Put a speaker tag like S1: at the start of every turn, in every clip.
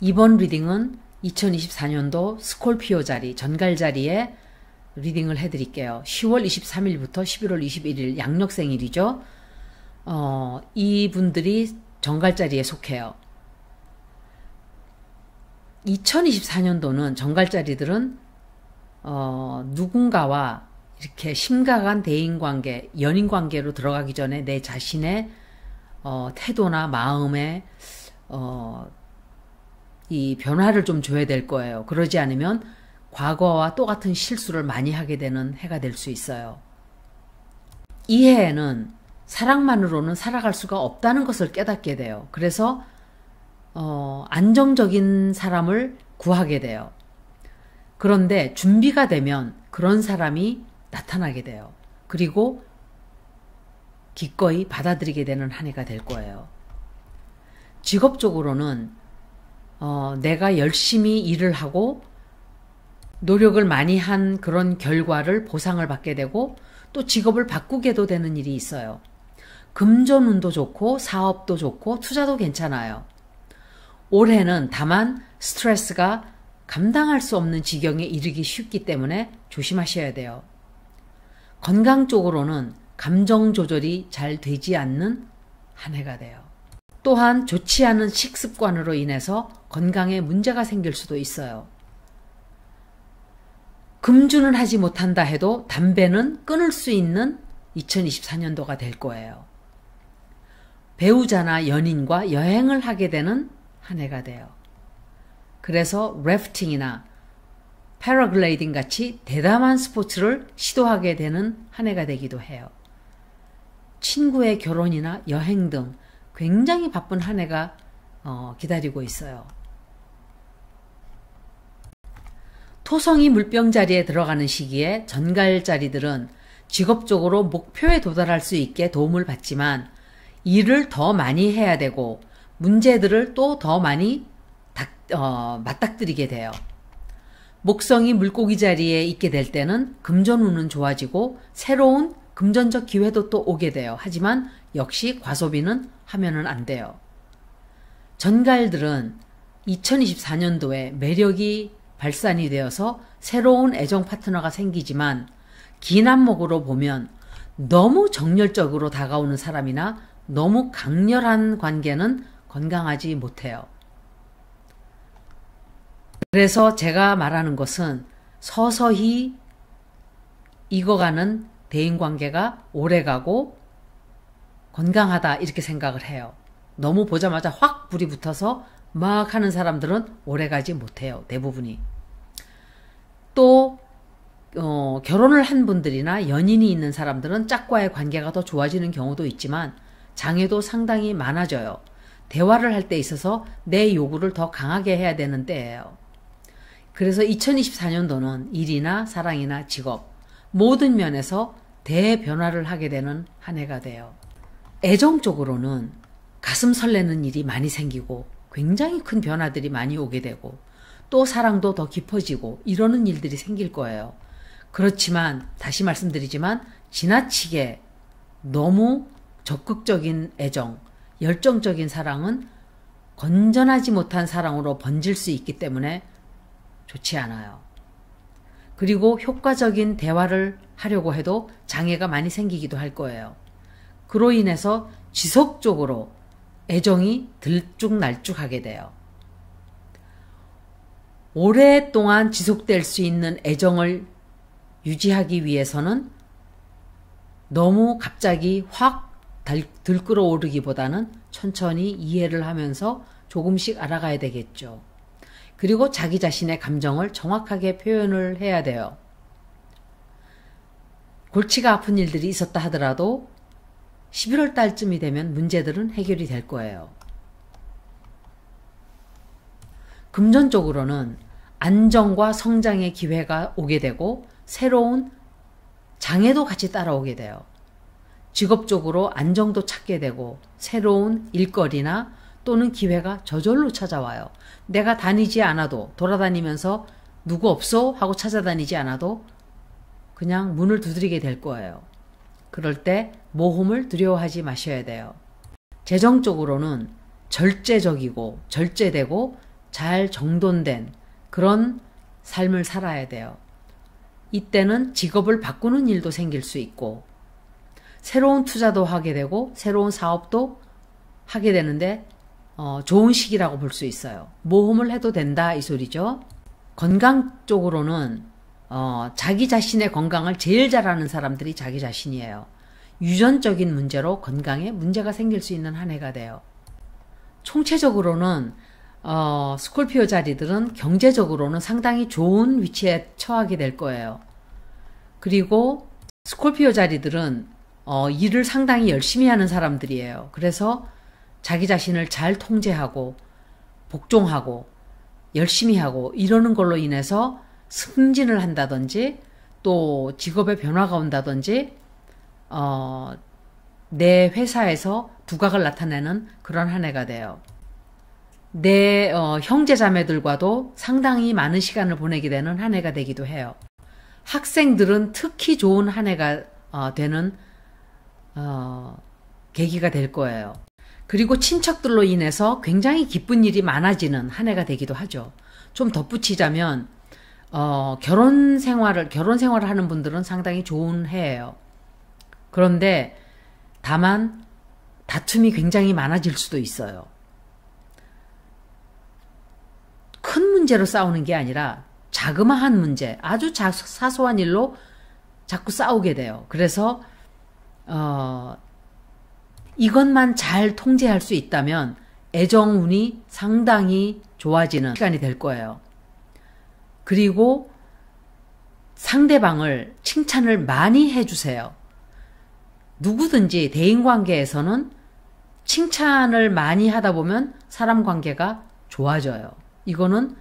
S1: 이번 리딩은 2024년도 스콜피오 자리, 전갈 자리에 리딩을 해드릴게요. 10월 23일부터 11월 21일 양력생일이죠. 이분들이 전갈 자리에 속해요. 2024년도는 전갈 자리들은 누군가와 이렇게 심각한 대인관계, 연인관계로 들어가기 전에 내 자신의 태도나 마음에 이 변화를 좀 줘야 될 거예요. 그러지 않으면 과거와 똑같은 실수를 많이 하게 되는 해가 될 수 있어요. 이 해에는 사랑만으로는 살아갈 수가 없다는 것을 깨닫게 돼요. 그래서 안정적인 사람을 구하게 돼요. 그런데 준비가 되면 그런 사람이 나타나게 돼요. 그리고 기꺼이 받아들이게 되는 한 해가 될 거예요. 직업적으로는 내가 열심히 일을 하고 노력을 많이 한 그런 결과를 보상을 받게 되고 또 직업을 바꾸게도 되는 일이 있어요. 금전운도 좋고 사업도 좋고 투자도 괜찮아요. 올해는 다만 스트레스가 감당할 수 없는 지경에 이르기 쉽기 때문에 조심하셔야 돼요. 건강 쪽으로는 감정 조절이 잘 되지 않는 한 해가 돼요. 또한 좋지 않은 식습관으로 인해서 건강에 문제가 생길 수도 있어요. 금주는 하지 못한다 해도 담배는 끊을 수 있는 2024년도가 될 거예요. 배우자나 연인과 여행을 하게 되는 한 해가 돼요. 그래서 래프팅이나 패러글라이딩 같이 대담한 스포츠를 시도하게 되는 한 해가 되기도 해요. 친구의 결혼이나 여행 등 굉장히 바쁜 한 해가 기다리고 있어요. 토성이 물병 자리에 들어가는 시기에 전갈 자리들은 직업적으로 목표에 도달할 수 있게 도움을 받지만 일을 더 많이 해야 되고 문제들을 또 더 많이 맞닥뜨리게 돼요. 목성이 물고기 자리에 있게 될 때는 금전운은 좋아지고 새로운 금전적 기회도 또 오게 돼요. 하지만 역시 과소비는 하면은 안 돼요. 전갈들은 2024년도에 매력이 발산이 되어서 새로운 애정 파트너가 생기지만 긴 안목으로 보면 너무 정열적으로 다가오는 사람이나 너무 강렬한 관계는 건강하지 못해요. 그래서 제가 말하는 것은 서서히 익어가는 대인관계가 오래가고 건강하다 이렇게 생각을 해요. 너무 보자마자 확 불이 붙어서 막 하는 사람들은 오래가지 못해요. 대부분이. 또 결혼을 한 분들이나 연인이 있는 사람들은 짝과의 관계가 더 좋아지는 경우도 있지만 장애도 상당히 많아져요. 대화를 할 때 있어서 내 요구를 더 강하게 해야 되는 때예요. 그래서 2024년도는 일이나 사랑이나 직업 모든 면에서 대변화를 하게 되는 한 해가 돼요. 애정 쪽으로는 가슴 설레는 일이 많이 생기고 굉장히 큰 변화들이 많이 오게 되고 또 사랑도 더 깊어지고 이러는 일들이 생길 거예요. 그렇지만 다시 말씀드리지만 지나치게 너무 적극적인 애정, 열정적인 사랑은 건전하지 못한 사랑으로 번질 수 있기 때문에 좋지 않아요. 그리고 효과적인 대화를 하려고 해도 장애가 많이 생기기도 할 거예요. 그로 인해서 지속적으로 애정이 들쭉날쭉하게 돼요. 오랫동안 지속될 수 있는 애정을 유지하기 위해서는 너무 갑자기 확 들끓어오르기보다는 천천히 이해를 하면서 조금씩 알아가야 되겠죠. 그리고 자기 자신의 감정을 정확하게 표현을 해야 돼요. 골치가 아픈 일들이 있었다 하더라도 11월 달쯤이 되면 문제들은 해결이 될 거예요. 금전적으로는 안정과 성장의 기회가 오게 되고 새로운 장애도 같이 따라오게 돼요. 직업적으로 안정도 찾게 되고 새로운 일거리나 또는 기회가 저절로 찾아와요. 내가 다니지 않아도 돌아다니면서 누구 없어? 하고 찾아다니지 않아도 그냥 문을 두드리게 될 거예요. 그럴 때 모험을 두려워하지 마셔야 돼요. 재정적으로는 절제적이고 절제되고 잘 정돈된 그런 삶을 살아야 돼요. 이때는 직업을 바꾸는 일도 생길 수 있고 새로운 투자도 하게 되고 새로운 사업도 하게 되는데 좋은 시기라고 볼 수 있어요. 모험을 해도 된다 이 소리죠. 건강 쪽으로는 자기 자신의 건강을 제일 잘 아는 사람들이 자기 자신이에요. 유전적인 문제로 건강에 문제가 생길 수 있는 한 해가 돼요. 총체적으로는 스콜피오 자리들은 경제적으로는 상당히 좋은 위치에 처하게 될 거예요. 그리고 스콜피오 자리들은 일을 상당히 열심히 하는 사람들이에요. 그래서 자기 자신을 잘 통제하고 복종하고 열심히 하고 이러는 걸로 인해서 승진을 한다든지 또 직업의 변화가 온다든지 내 회사에서 두각을 나타내는 그런 한 해가 돼요. 내 형제 자매들과도 상당히 많은 시간을 보내게 되는 한 해가 되기도 해요. 학생들은 특히 좋은 한 해가 되는 계기가 될 거예요. 그리고 친척들로 인해서 굉장히 기쁜 일이 많아지는 한 해가 되기도 하죠. 좀 덧붙이자면 결혼 생활을 하는 분들은 상당히 좋은 해예요. 그런데 다만 다툼이 굉장히 많아질 수도 있어요. 큰 문제로 싸우는 게 아니라 자그마한 문제, 아주 사소한 일로 자꾸 싸우게 돼요. 그래서 이것만 잘 통제할 수 있다면 애정운이 상당히 좋아지는 시간이 될 거예요. 그리고 상대방을 칭찬을 많이 해주세요. 누구든지 대인관계에서는 칭찬을 많이 하다 보면 사람 관계가 좋아져요. 이거는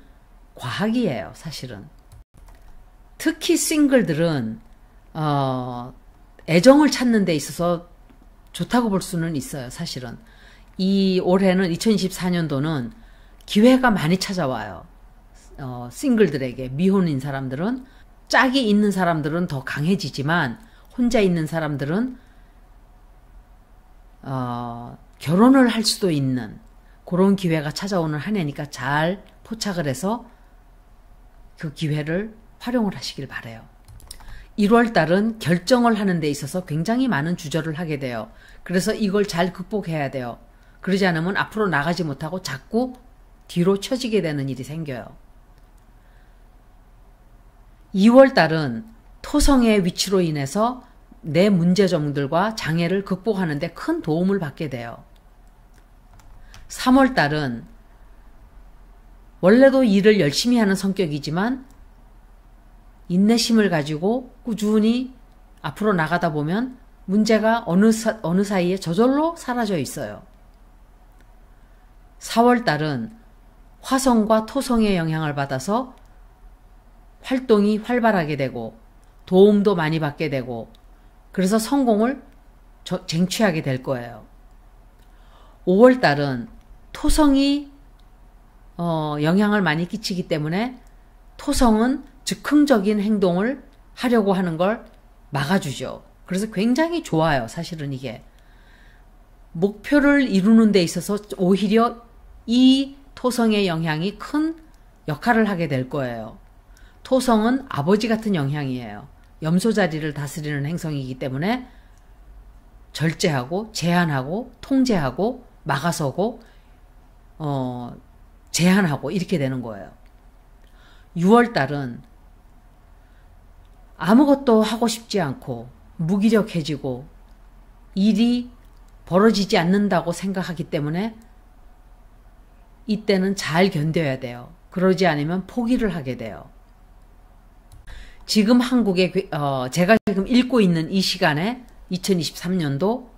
S1: 과학이에요, 사실은. 특히 싱글들은 애정을 찾는 데 있어서 좋다고 볼 수는 있어요, 사실은. 이 올해는 2024년도는 기회가 많이 찾아와요. 싱글들에게. 미혼인 사람들은, 짝이 있는 사람들은 더 강해지지만 혼자 있는 사람들은 결혼을 할 수도 있는 그런 기회가 찾아오는 한 해니까 잘 포착을 해서 그 기회를 활용을 하시길 바라요. 1월달은 결정을 하는 데 있어서 굉장히 많은 주저를 하게 돼요. 그래서 이걸 잘 극복해야 돼요. 그러지 않으면 앞으로 나가지 못하고 자꾸 뒤로 처지게 되는 일이 생겨요. 2월달은 토성의 위치로 인해서 내 문제점들과 장애를 극복하는 데 큰 도움을 받게 돼요. 3월달은 원래도 일을 열심히 하는 성격이지만 인내심을 가지고 꾸준히 앞으로 나가다 보면 문제가 어느 사이에 저절로 사라져 있어요. 4월달은 화성과 토성의 영향을 받아서 활동이 활발하게 되고 도움도 많이 받게 되고 그래서 성공을 쟁취하게 될 거예요. 5월달은 토성이 영향을 많이 끼치기 때문에 토성은 즉흥적인 행동을 하려고 하는 걸 막아주죠. 그래서 굉장히 좋아요. 사실은 이게. 목표를 이루는 데 있어서 오히려 이 토성의 영향이 큰 역할을 하게 될 거예요. 토성은 아버지 같은 영향이에요. 염소 자리를 다스리는 행성이기 때문에 절제하고 제한하고 통제하고 막아서고 제한하고 이렇게 되는 거예요. 6월달은 아무것도 하고 싶지 않고 무기력해지고 일이 벌어지지 않는다고 생각하기 때문에 이때는 잘 견뎌야 돼요. 그러지 않으면 포기를 하게 돼요. 지금 한국에 제가 지금 읽고 있는 이 시간에 2023년도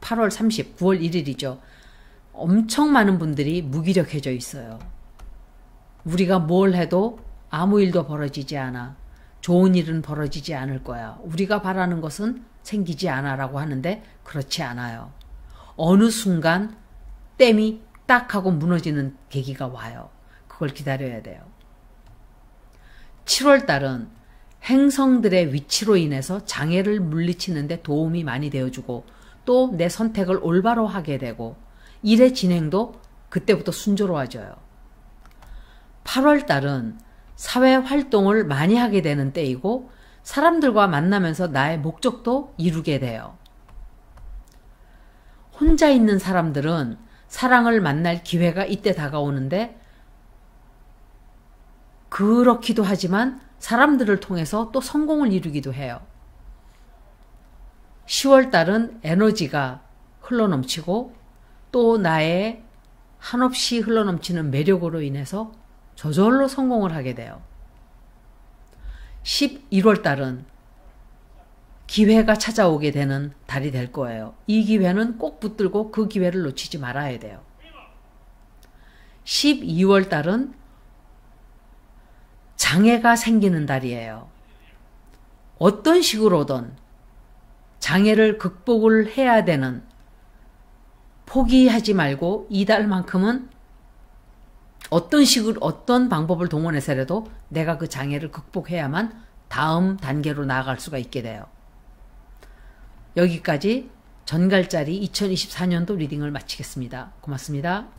S1: 8월 30, 9월 1일이죠. 엄청 많은 분들이 무기력해져 있어요. 우리가 뭘 해도 아무 일도 벌어지지 않아. 좋은 일은 벌어지지 않을 거야. 우리가 바라는 것은 생기지 않아 라고 하는데 그렇지 않아요. 어느 순간 댐이 딱 하고 무너지는 계기가 와요. 그걸 기다려야 돼요. 7월달은 행성들의 위치로 인해서 장애를 물리치는 데 도움이 많이 되어주고 또 내 선택을 올바로 하게 되고 일의 진행도 그때부터 순조로워져요. 8월달은 사회 활동을 많이 하게 되는 때이고 사람들과 만나면서 나의 목적도 이루게 돼요. 혼자 있는 사람들은 사랑을 만날 기회가 이때 다가오는데 그렇기도 하지만 사람들을 통해서 또 성공을 이루기도 해요. 10월달은 에너지가 흘러넘치고 또 나의 한없이 흘러넘치는 매력으로 인해서 저절로 성공을 하게 돼요. 11월달은 기회가 찾아오게 되는 달이 될 거예요. 이 기회는 꼭 붙들고 그 기회를 놓치지 말아야 돼요. 12월달은 장애가 생기는 달이에요. 어떤 식으로든 장애를 극복을 해야 되는, 포기하지 말고 이 달만큼은 어떤 방법을 동원해서라도 내가 그 장애를 극복해야만 다음 단계로 나아갈 수가 있게 돼요. 여기까지 전갈짜리 2024년도 리딩을 마치겠습니다. 고맙습니다.